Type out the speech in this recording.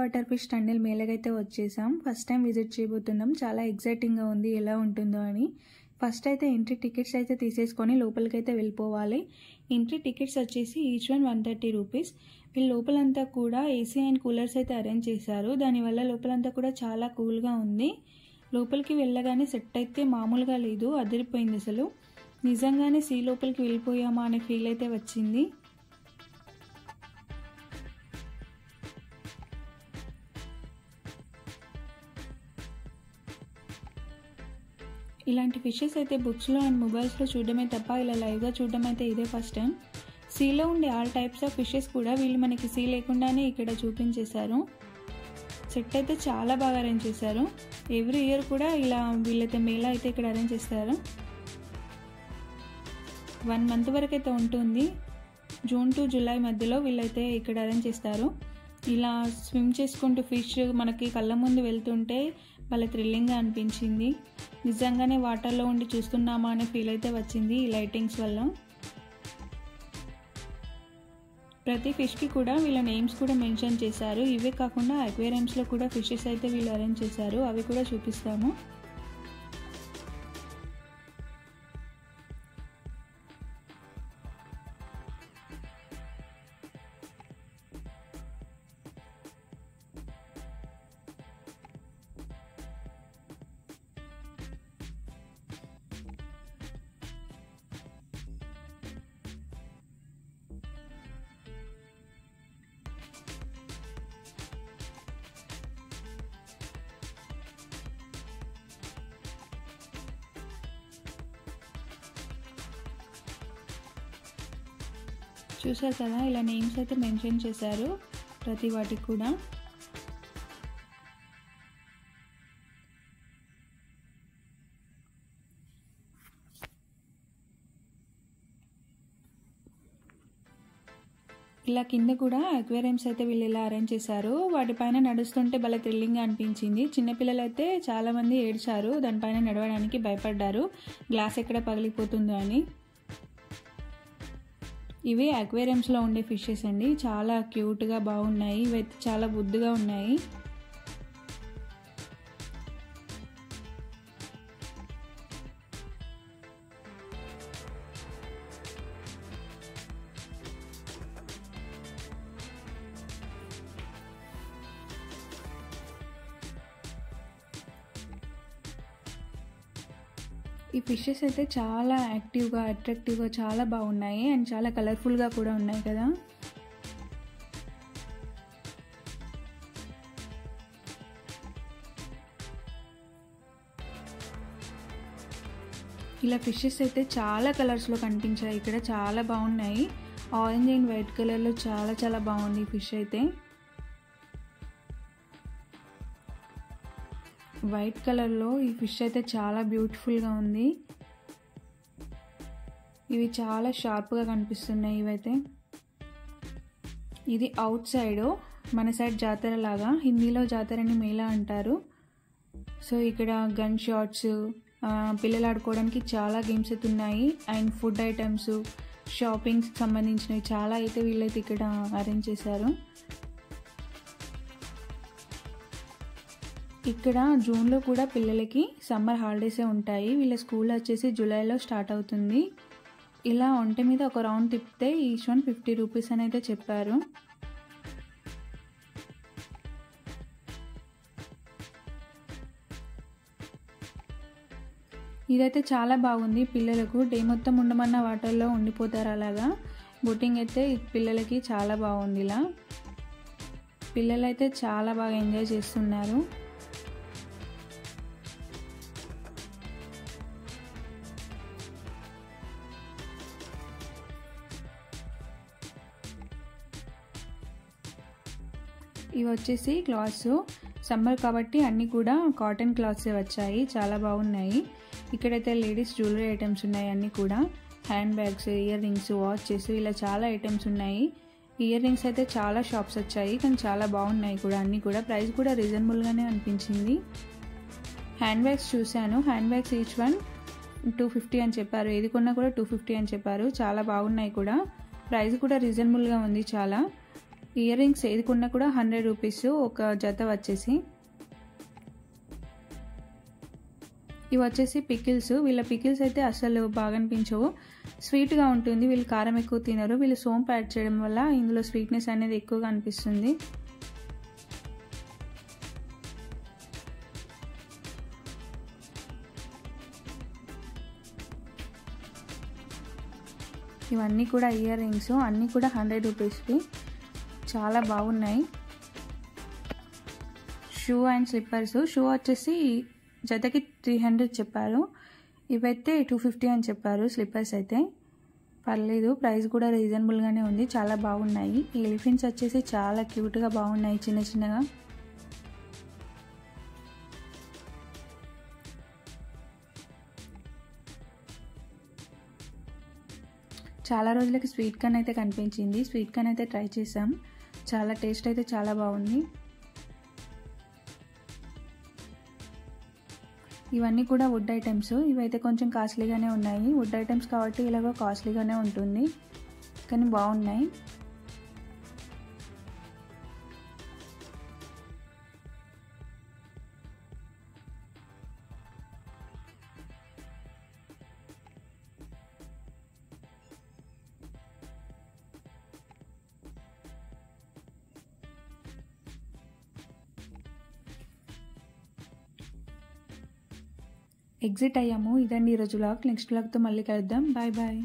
Water fish tunnel మేళకైతే వచ్చేసాం. First time visit చేయబోతున్నాం. చాలా ఎక్సైటింగ్గా ఉంది ఎలా ఉంటుందో అని. ఫస్ట్ అయితే ఎంట్రీ టికెట్స్ అయితే తీసేసుకొని లోపలికైతే వెళ్ళిపోవాలి. ఎంట్రీ టికెట్స్ వచ్చేసి ఈచ్ వన్ 130 రూపీస్. వీళ్ళు లోపలంతా కూడా ఏసీ అండ్ కూలర్స్ అయితే అరేంజ్ చేశారు. దానివల్ల లోపలంతా కూడా చాలా కూల్గా ఉంది. లోపలికి వెళ్ళగానే సెట్ అయితే మామూలుగా లేదు, అదిరిపోయింది అసలు. నిజంగానే సీ లోపలికి వెళ్ళిపోయామా అనే ఫీల్ అయితే వచ్చింది. ఇలాంటి ఫిషెస్ అయితే బుక్స్లో అండ్ మొబైల్స్లో చూడడమే తప్ప ఇలా లైవ్గా చూడడం అయితే ఇదే ఫస్ట్ టైం. సీలో ఉండే ఆల్ టైప్స్ ఆఫ్ ఫిషెస్ కూడా వీళ్ళు మనకి సీ లేకుండానే ఇక్కడ చూపించేశారు. సెట్ అయితే చాలా బాగా అరేంజ్ చేశారు. ఎవ్రీ ఇయర్ కూడా ఇలా వీళ్ళైతే మేళా అయితే ఇక్కడ అరేంజ్ చేస్తారు. 1 మంత్ వరకు అయితే ఉంటుంది. జూన్ టు జూలై మధ్యలో వీళ్ళైతే ఇక్కడ అరేంజ్ చేస్తారు. ఇలా స్విమ్ చేసుకుంటూ ఫిష్ మనకి కళ్ళ ముందు వెళ్తుంటే వాళ్ళ థ్రిల్లింగ్గా అనిపించింది. నిజంగానే వాటర్లో ఉండి చూస్తున్నామా అనే ఫీల్ అయితే వచ్చింది ఈ లైటింగ్స్ వల్ల. ప్రతి ఫిష్కి కూడా వీళ్ళ నేమ్స్ కూడా మెన్షన్ చేశారు. ఇవే కాకుండా అక్వేరియంస్లో కూడా ఫిషెస్ అయితే వీళ్ళు అరేంజ్ చేశారు, అవి కూడా చూపిస్తాము. చూసారు కదా, ఇలా నేమ్స్ అయితే మెన్షన్ చేశారు ప్రతి వాటికి కూడా. ఇలా కింద కూడా అక్వేరియంస్ అయితే వీళ్ళు ఇలా అరేంజ్ చేశారు. వాటిపైన నడుస్తుంటే భలే థ్రిల్లింగ్గా అనిపించింది. చిన్నపిల్లలు అయితే చాలామంది ఏడ్చారు, దానిపైన నడవడానికి భయపడ్డారు గ్లాస్ ఎక్కడ పగిలిపోతుందో అని. ఇవి అక్వేరియంస్లో ఉండే ఫిషెస్ అండి. చాలా క్యూట్గా బాగున్నాయి. ఇవైతే చాలా బుద్ధిగా ఉన్నాయి. ఈ ఫిషెస్ అయితే చాలా యాక్టివ్గా అట్రాక్టివ్గా చాలా బాగున్నాయి అండ్ చాలా కలర్ఫుల్గా కూడా ఉన్నాయి కదా. ఇలా ఫిషెస్ అయితే చాలా కలర్స్లో కనిపించాయి ఇక్కడ, చాలా బాగున్నాయి. ఆరెంజ్ అండ్ వైట్ కలర్లో చాలా చాలా బాగుంది ఈ ఫిష్ అయితే. వైట్ కలర్లో ఈ ఫిష్ అయితే చాలా బ్యూటిఫుల్గా ఉంది. ఇవి చాలా షార్ప్గా కనిపిస్తున్నాయి ఇవైతే. ఇది అవుట్ సైడ్, మన సైడ్ జాతర లాగా, హిందీలో జాతరని మేళా అంటారు. సో ఇక్కడ గన్ షాట్స్, పిల్లలు ఆడుకోవడానికి చాలా గేమ్స్ అయితే ఉన్నాయి అండ్ ఫుడ్ ఐటమ్స్, షాపింగ్కి సంబంధించినవి చాలా అయితే వీళ్ళైతే ఇక్కడ అరేంజ్ చేశారు. ఇక్కడ జూన్లో కూడా పిల్లలకి సమ్మర్ హాలిడేసే ఉంటాయి. వీళ్ళ స్కూల్ వచ్చేసి జూలైలో స్టార్ట్ అవుతుంది. ఇలా ఒంటి మీద ఒక రౌండ్ తిప్పితే ఈచ్ వన్ 50 రూపీస్ అని అయితే చెప్పారు. ఇదైతే చాలా బాగుంది. పిల్లలకు డే మొత్తం ఉండమన్న వాటర్లో ఉండిపోతారు అలాగా. బోటింగ్ అయితే పిల్లలకి చాలా బాగుంది. ఇలా పిల్లలైతే చాలా బాగా ఎంజాయ్ చేస్తున్నారు. ఇవి వచ్చేసి క్లాత్స్, సమ్మర్ కాబట్టి అన్నీ కూడా కాటన్ క్లాత్సే వచ్చాయి, చాలా బాగున్నాయి. ఇక్కడైతే లేడీస్ జ్యువెలరీ ఐటమ్స్ ఉన్నాయి, అన్నీ కూడా hand bags, ear rings, watches, ఇలా చాలా ఐటమ్స్ ఉన్నాయి. ఇయర్ రింగ్స్ అయితే చాలా షాప్స్ వచ్చాయి కానీ చాలా బాగున్నాయి కూడా అన్నీ కూడా. ప్రైస్ కూడా రీజనబుల్గానే అనిపించింది. హ్యాండ్ బ్యాగ్స్ చూశాను, హ్యాండ్ బ్యాగ్స్ ఈచ్ వన్ 250 అని చెప్పారు. ఏది కొన్నా కూడా 250 అని చెప్పారు. చాలా బాగున్నాయి కూడా, ప్రైస్ కూడా రీజనబుల్గా ఉంది చాలా. ఇయర్ రింగ్స్ ఏది కొన్నా కూడా 100 రూపీస్ ఒక జత వచ్చేసి. ఇవి వచ్చేసి పికిల్స్. వీళ్ళ పికిల్స్ అయితే అసలు బాగా అనిపించవు, స్వీట్గా ఉంటుంది. వీళ్ళు కారం ఎక్కువ తినరు. వీళ్ళు సోంపు యాడ్ చేయడం వల్ల ఇందులో స్వీట్నెస్ అనేది ఎక్కువగా అనిపిస్తుంది. ఇవన్నీ కూడా ఇయర్ రింగ్స్, అన్నీ కూడా 100 రూపీస్వి, చాలా బాగున్నాయి. Shoe and slippers. షూ వచ్చేసి జతకి 300 చెప్పారు, ఇవైతే 250 అని చెప్పారు. స్లిప్పర్స్ అయితే పర్లేదు, ప్రైస్ కూడా రీజనబుల్గానే ఉంది, చాలా బాగున్నాయి. ఈ ఎలిఫెంట్స్ వచ్చేసి చాలా క్యూట్గా బాగున్నాయి, చిన్న చిన్నగా. చాలా రోజులకి స్వీట్ కార్న్ అయితే కనిపించింది. స్వీట్ కార్న్ అయితే ట్రై చేసాం, చాలా టేస్ట్ అయితే చాలా బాగుంది. ఇవన్నీ కూడా వుడ్ ఐటమ్స్. ఇవైతే కొంచెం కాస్ట్లీగానే ఉన్నాయి. వుడ్ ఐటమ్స్ కాబట్టి ఇలాగో కాస్ట్లీగానే ఉంటుంది, కానీ బాగున్నాయి. ఎగ్జిట్ అయ్యాము. ఇదండి ఈరోజు వ్లాగ్. నెక్స్ట్ వ్లాగ్తో మళ్ళీ కలుద్దాం. Bye bye.